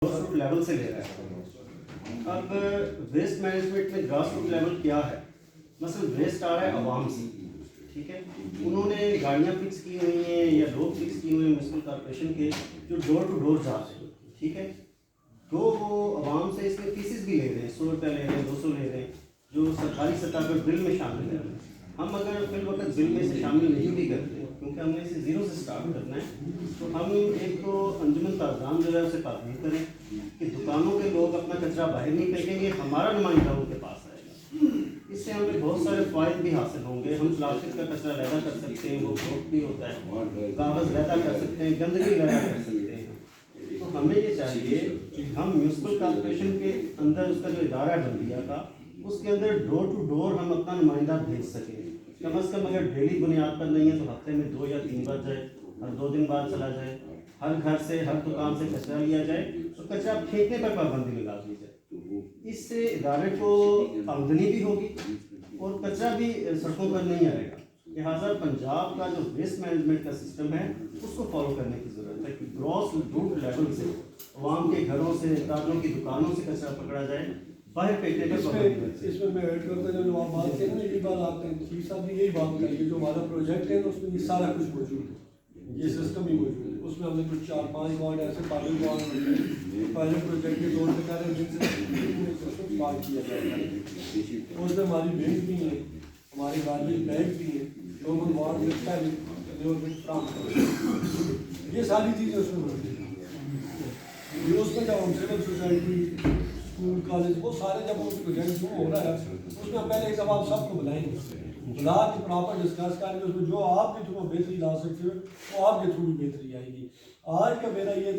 Grass root level से ले रहा है। अब वेस्ट मैनेजमेंट में ग्रास रूट लेवल क्या है? मसलन वेस्ट आ रहा है आवाम से, ठीक है, उन्होंने गाड़ियाँ फिक्स की हुई हैं या लोग फिक्स किए हुए हैं म्यूनसिपल कॉर्पोरेशन के जो डोर टू डोर जा रहे हैं, ठीक है, तो वो आवाम से इसमें फीसिस भी ले रहे हैं, 100 रुपये ले रहे हैं, 200 ले रहे हैं, जो सरकारी सतह पर बिल में शामिल है। हम अगर फिल वक्त बिल में से शामिल नहीं भी करते क्योंकि हमने इसे ज़ीरो से स्टार्ट करना है, तो हम एक तो अंजुमन ताज़ाम जो है उसे पाबंद करें कि दुकानों के लोग अपना कचरा बाहर नहीं फेंकेंगे, हमारा नुमाइंदा उनके पास आएगा। इससे हमें बहुत सारे फ़ायदे भी हासिल होंगे। हम प्लास्टिक का कचरा लैदा कर सकते हैं, वो फ्रोट भी होता है, कागज़ लैदा कर सकते हैं, गंदगी लैदा कर सकते हैं। तो हमें ये चाहिए कि हम म्यूनसिपल कॉर्पोरेशन के अंदर उसका जो इदारा बन दिया था उसके अंदर डोर टू डोर हम अपना नुमाइंदा भेज सकें। कम अज़ कम अगर डेली बुनियाद पर नहीं है तो हफ्ते में 2 या 3 बार जाए, हर 2 दिन बाद चला जाए, हर घर से हर दुकान से कचरा लिया जाए, तो कचरा फेंकने पर पाबंदी लगा दी जाए। इससे इदारे को आमदनी भी होगी और कचरा भी सड़कों पर नहीं आएगा। लिहाजा पंजाब का जो वेस्ट मैनेजमेंट का सिस्टम है उसको फॉलो करने की ज़रूरत है कि ग्रॉस रूट लेवल से आवाम के घरों से, ताजों की दुकानों से कचरा पकड़ा जाए, बाहर फेंकने का। इसमें मैं ऐड करता हूँ, जो आप बात करें ना, ये बात आते हैं चीफ साहब ने यही बात कही है, जो हमारा प्रोजेक्ट है उसमें ये सारा कुछ मौजूद है, ये सिस्टम ही मौजूद है। उसमें हमने कुछ 4-5 वार्ड ऐसे पायलट वार्ड पायलट प्रोजेक्ट के तौर पर कर रहे हैं जिनसे बात किया जाएगा। उसमें हमारी बैंक भी है, हमारे गार्बेज बैग भी है, लोगों वार्ड लिखता है, ये सारी चीज़ें उसमें मौजूद है। ये उसमें जब हम सिविल सोसाइटी, स्कूल, कॉलेज, वो सारे जब वो प्रोजेक्ट शुरू हो रहा है उसमें पहले एक दफ़ा आप सबको बुलाएंगे, बुला के प्रॉपर डिस्कस करेंगे, उसमें जो आपके थ्रू बेहतरी ला सकते हो वो आपके थ्रू भी बेहतरी आएगी। आज का मेरा ये